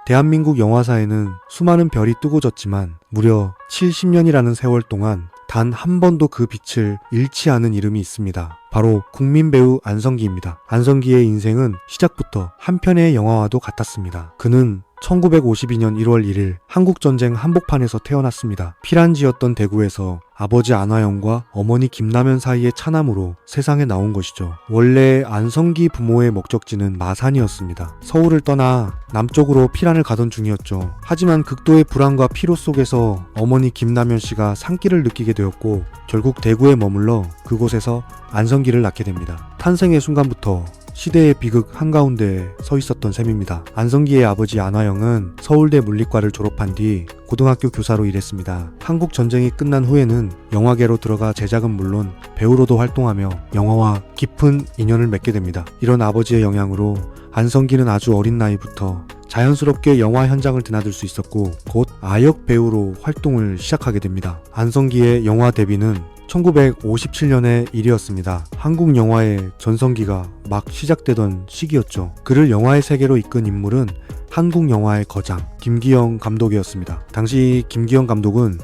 대한민국 영화사에는 수많은 별이 뜨고 졌지만 무려 70년이라는 세월 동안 단 한 번도 그 빛을 잃지 않은 이름이 있습니다. 바로 국민 배우 안성기입니다. 안성기의 인생은 시작부터 한 편의 영화와도 같았습니다. 그는 1952년 1월 1일 한국전쟁 한복판에서 태어났습니다. 피란지였던 대구에서 아버지 안화영과 어머니 김남현 사이의 차남으로 세상에 나온 것이죠. 원래 안성기 부모의 목적지는 마산이었습니다. 서울을 떠나 남쪽으로 피란을 가던 중이었죠. 하지만 극도의 불안과 피로 속에서 어머니 김남현 씨가 산기를 느끼게 되었고 결국 대구에 머물러 그곳에서 안성기를 낳게 됩니다. 탄생의 순간부터 시대의 비극 한가운데 서 있었던 셈입니다. 안성기의 아버지 안화영은 서울대 물리과를 졸업한 뒤 고등학교 교사로 일했습니다. 한국 전쟁이 끝난 후에는 영화계로 들어가 제작은 물론 배우로도 활동하며 영화와 깊은 인연을 맺게 됩니다. 이런 아버지의 영향으로 안성기는 아주 어린 나이부터 자연스럽게 영화 현장을 드나들 수 있었고 곧 아역 배우로 활동을 시작하게 됩니다. 안성기의 영화 데뷔는 1957년의 일이었습니다. 한국 영화의 전성기가 막 시작되던 시기였죠. 그를 영화의 세계로 이끈 인물은 한국 영화의 거장 김기영 감독이었습니다. 당시 김기영 감독은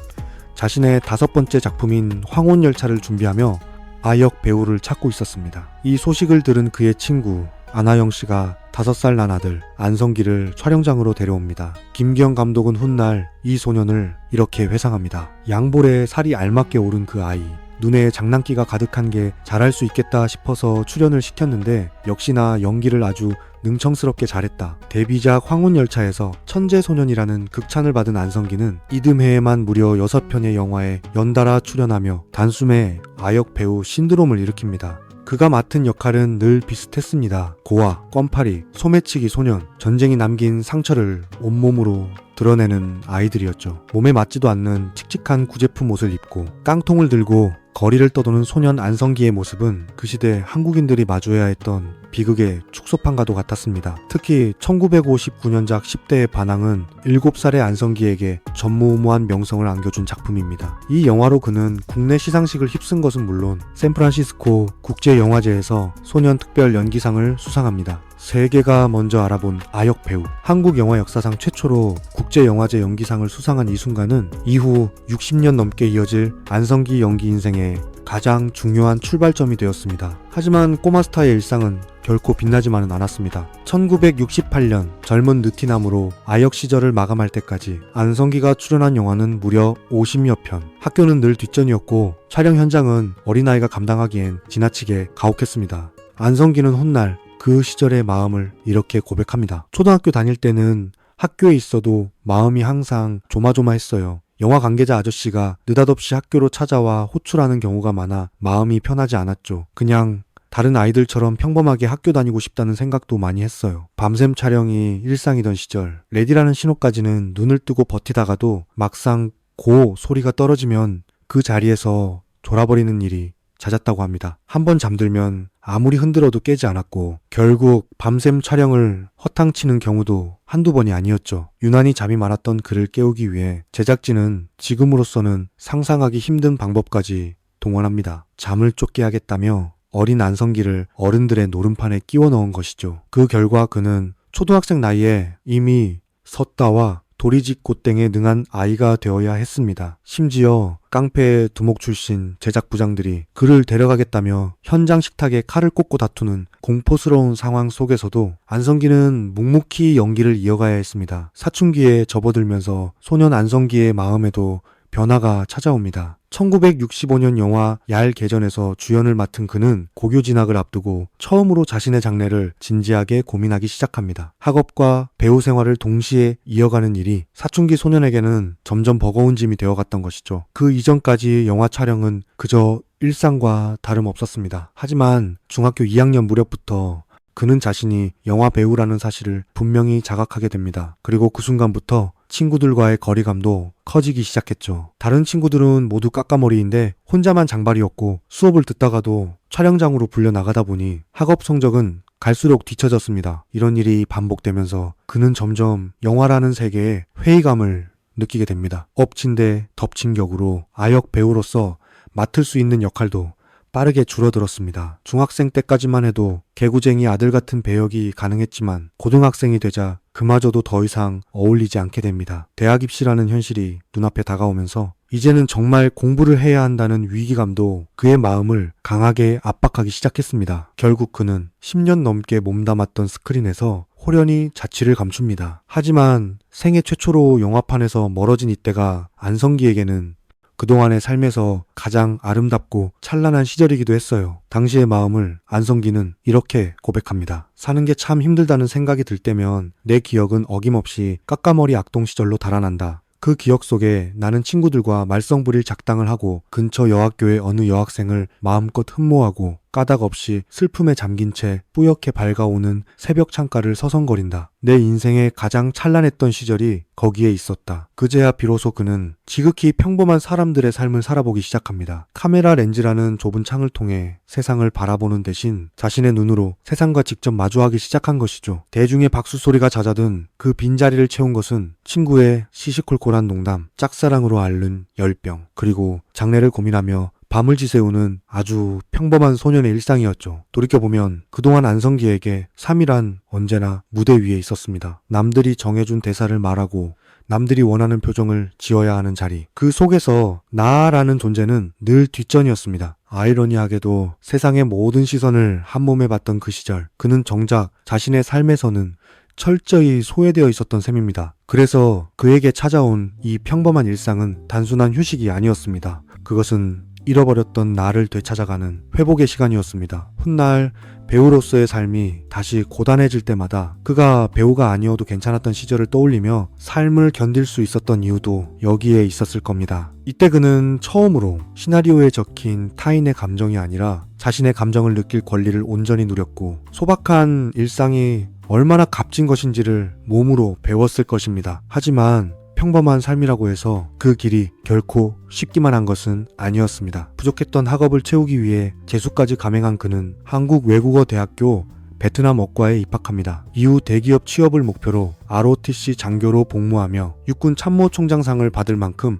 자신의 5번째 작품인 황혼열차를 준비하며 아역 배우를 찾고 있었습니다. 이 소식을 들은 그의 친구 안화영 씨가 5살 난 아들 안성기를 촬영장으로 데려옵니다. 김기영 감독은 훗날 이 소년을 이렇게 회상합니다. 양볼에 살이 알맞게 오른 그 아이, 눈에 장난기가 가득한 게 잘할 수 있겠다 싶어서 출연을 시켰는데 역시나 연기를 아주 능청스럽게 잘했다. 데뷔작 황혼열차에서 천재소년이라는 극찬을 받은 안성기는 이듬해에만 무려 6편의 영화에 연달아 출연하며 단숨에 아역 배우 신드롬을 일으킵니다. 그가 맡은 역할은 늘 비슷했습니다. 고아, 껌파리, 소매치기 소년, 전쟁이 남긴 상처를 온몸으로 드러내는 아이들이었죠. 몸에 맞지도 않는 칙칙한 구제품 옷을 입고 깡통을 들고 거리를 떠도는 소년 안성기의 모습은 그 시대 한국인들이 마주해야 했던 비극의 축소판과도 같았습니다. 특히 1959년작 10대의 반항은 7살의 안성기에게 전무후무한 명성을 안겨준 작품입니다. 이 영화로 그는 국내 시상식을 휩쓴 것은 물론 샌프란시스코 국제영화제에서 소년 특별 연기상을 수상합니다. 세계가 먼저 알아본 아역 배우, 한국 영화 역사상 최초로 국제영화제 연기상을 수상한 이 순간은 이후 60년 넘게 이어질 안성기 연기 인생의 가장 중요한 출발점이 되었습니다. 하지만 꼬마 스타의 일상은 결코 빛나지만은 않았습니다. 1968년 젊은 느티남으로 아역 시절을 마감할 때까지 안성기가 출연한 영화는 무려 50여 편. 학교는 늘 뒷전이었고 촬영 현장은 어린아이가 감당하기엔 지나치게 가혹했습니다. 안성기는 훗날 그 시절의 마음을 이렇게 고백합니다. 초등학교 다닐 때는 학교에 있어도 마음이 항상 조마조마했어요. 영화 관계자 아저씨가 느닷없이 학교로 찾아와 호출하는 경우가 많아 마음이 편하지 않았죠. 그냥 다른 아이들처럼 평범하게 학교 다니고 싶다는 생각도 많이 했어요. 밤샘 촬영이 일상이던 시절, 레디라는 신호까지는 눈을 뜨고 버티다가도 막상 고 소리가 떨어지면 그 자리에서 졸아버리는 일이 잦았다고 합니다. 한번 잠들면 아무리 흔들어도 깨지 않았고 결국 밤샘 촬영을 허탕치는 경우도 한두 번이 아니었죠. 유난히 잠이 많았던 그를 깨우기 위해 제작진은 지금으로서는 상상하기 힘든 방법까지 동원합니다. 잠을 쫓게 하겠다며 어린 안성기를 어른들의 노름판에 끼워 넣은 것이죠. 그 결과 그는 초등학생 나이에 이미 섰다와 도리직고땡에 능한 아이가 되어야 했습니다. 심지어 깡패 두목 출신 제작 부장들이 그를 데려가겠다며 현장 식탁에 칼을 꽂고 다투는 공포스러운 상황 속에서도 안성기는 묵묵히 연기를 이어가야 했습니다. 사춘기에 접어들면서 소년 안성기의 마음에도 변화가 찾아옵니다. 1965년 영화 얄개전에서 주연을 맡은 그는 고교 진학을 앞두고 처음으로 자신의 장래를 진지하게 고민하기 시작합니다. 학업과 배우 생활을 동시에 이어가는 일이 사춘기 소년에게는 점점 버거운 짐이 되어갔던 것이죠. 그 이전까지 영화 촬영은 그저 일상과 다름없었습니다. 하지만 중학교 2학년 무렵부터 그는 자신이 영화 배우라는 사실을 분명히 자각하게 됩니다. 그리고 그 순간부터 친구들과의 거리감도 커지기 시작했죠. 다른 친구들은 모두 까까머리인데 혼자만 장발이었고 수업을 듣다가도 촬영장으로 불려 나가다 보니 학업 성적은 갈수록 뒤처졌습니다. 이런 일이 반복되면서 그는 점점 영화라는 세계에 회의감을 느끼게 됩니다. 엎친 데 덮친 격으로 아역 배우로서 맡을 수 있는 역할도 빠르게 줄어들었습니다. 중학생 때까지만 해도 개구쟁이 아들 같은 배역이 가능했지만 고등학생이 되자 그마저도 더 이상 어울리지 않게 됩니다. 대학 입시라는 현실이 눈앞에 다가오면서 이제는 정말 공부를 해야 한다는 위기감도 그의 마음을 강하게 압박하기 시작했습니다. 결국 그는 10년 넘게 몸담았던 스크린에서 호련히 자취를 감춥니다. 하지만 생애 최초로 영화판에서 멀어진 이때가 안성기에게는 그동안의 삶에서 가장 아름답고 찬란한 시절이기도 했어요. 당시의 마음을 안성기는 이렇게 고백합니다. 사는 게 참 힘들다는 생각이 들 때면 내 기억은 어김없이 까까머리 악동 시절로 달아난다. 그 기억 속에 나는 친구들과 말썽부릴 작당을 하고 근처 여학교의 어느 여학생을 마음껏 흠모하고 까닭 없이 슬픔에 잠긴 채 뿌옇게 밝아오는 새벽 창가를 서성거린다. 내 인생의 가장 찬란했던 시절이 거기에 있었다. 그제야 비로소 그는 지극히 평범한 사람들의 삶을 살아보기 시작합니다. 카메라 렌즈라는 좁은 창을 통해 세상을 바라보는 대신 자신의 눈으로 세상과 직접 마주하기 시작한 것이죠. 대중의 박수 소리가 잦아든 그 빈자리를 채운 것은 친구의 시시콜콜한 농담, 짝사랑으로 앓는 열병, 그리고 장래를 고민하며 밤을 지새우는 아주 평범한 소년의 일상이었죠. 돌이켜보면 그동안 안성기에게 3이란 언제나 무대 위에 있었습니다. 남들이 정해준 대사를 말하고 남들이 원하는 표정을 지어야 하는 자리. 그 속에서 나라는 존재는 늘 뒷전이었습니다. 아이러니하게도 세상의 모든 시선을 한몸에 받던 그 시절, 그는 정작 자신의 삶에서는 철저히 소외되어 있었던 셈입니다. 그래서 그에게 찾아온 이 평범한 일상은 단순한 휴식이 아니었습니다. 그것은 잃어버렸던 나를 되찾아가는 회복의 시간이었습니다. 훗날 배우로서의 삶이 다시 고단해질 때마다 그가 배우가 아니어도 괜찮았던 시절을 떠올리며 삶을 견딜 수 있었던 이유도 여기에 있었을 겁니다. 이때 그는 처음으로 시나리오에 적힌 타인의 감정이 아니라 자신의 감정을 느낄 권리를 온전히 누렸고 소박한 일상이 얼마나 값진 것인지를 몸으로 배웠을 것입니다. 하지만 평범한 삶이라고 해서 그 길이 결코 쉽기만 한 것은 아니었습니다. 부족했던 학업을 채우기 위해 재수까지 감행한 그는 한국외국어대학교 베트남어과에 입학합니다. 이후 대기업 취업을 목표로 ROTC 장교로 복무하며 육군 참모총장상을 받을 만큼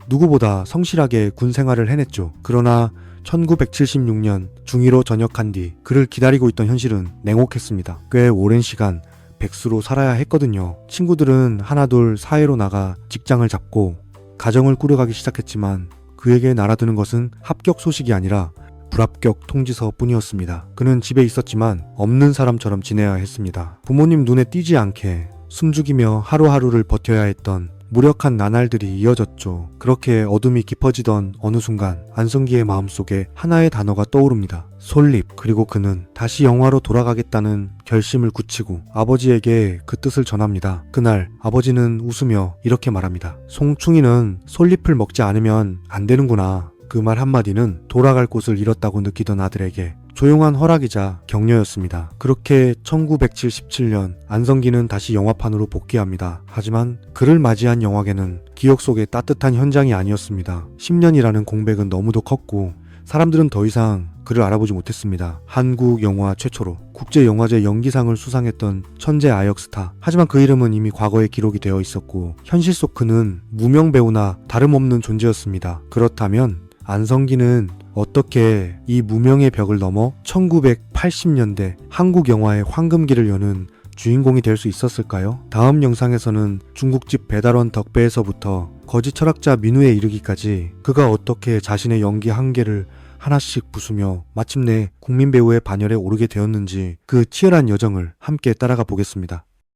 누구보다 성실하게 군 생활을 해냈죠. 그러나 1976년 중2로 전역한 뒤 그를 기다리고 있던 현실은 냉혹했습니다. 꽤 오랜 시간 백수로 살아야 했거든요. 친구들은 하나둘 사회로 나가 직장을 잡고 가정을 꾸려가기 시작했지만 그에게 날아드는 것은 합격 소식이 아니라 불합격 통지서 뿐이었습니다. 그는 집에 있었지만 없는 사람처럼 지내야 했습니다. 부모님 눈에 띄지 않게 숨죽이며 하루하루를 버텨야 했던 무력한 나날들이 이어졌죠. 그렇게 어둠이 깊어지던 어느 순간 안성기의 마음속에 하나의 단어가 떠오릅니다. 솔립. 그리고 그는 다시 영화로 돌아가겠다는 결심을 굳히고 아버지에게 그 뜻을 전합니다. 그날 아버지는 웃으며 이렇게 말합니다. 송충이는 솔잎을 먹지 않으면 안 되는구나. 그 말 한마디는 돌아갈 곳을 잃었다고 느끼던 아들에게 조용한 허락이자 격려였습니다. 그렇게 1977년 안성기는 다시 영화판으로 복귀합니다. 하지만 그를 맞이한 영화계는 기억 속의 따뜻한 현장이 아니었습니다. 10년이라는 공백은 너무도 컸고 사람들은 더 이상 그를 알아보지 못했습니다. 한국 영화 최초로 국제영화제 연기상을 수상했던 천재 아역 스타. 하지만 그 이름은 이미 과거에 기록이 되어 있었고 현실 속 그는 무명 배우나 다름없는 존재였습니다. 그렇다면 안성기는 어떻게 이 무명의 벽을 넘어 1980년대 한국 영화의 황금기를 여는 주인공이 될 수 있었을까요? 다음 영상에서는 중국집 배달원 덕배에서부터 거지 철학자 민우에 이르기까지 그가 어떻게 자신의 연기 한계를 하나씩 부수며 마침내 국민 배우의 반열에 오르게 되었는지 그 치열한 여정을 함께 따라가 보겠습니다.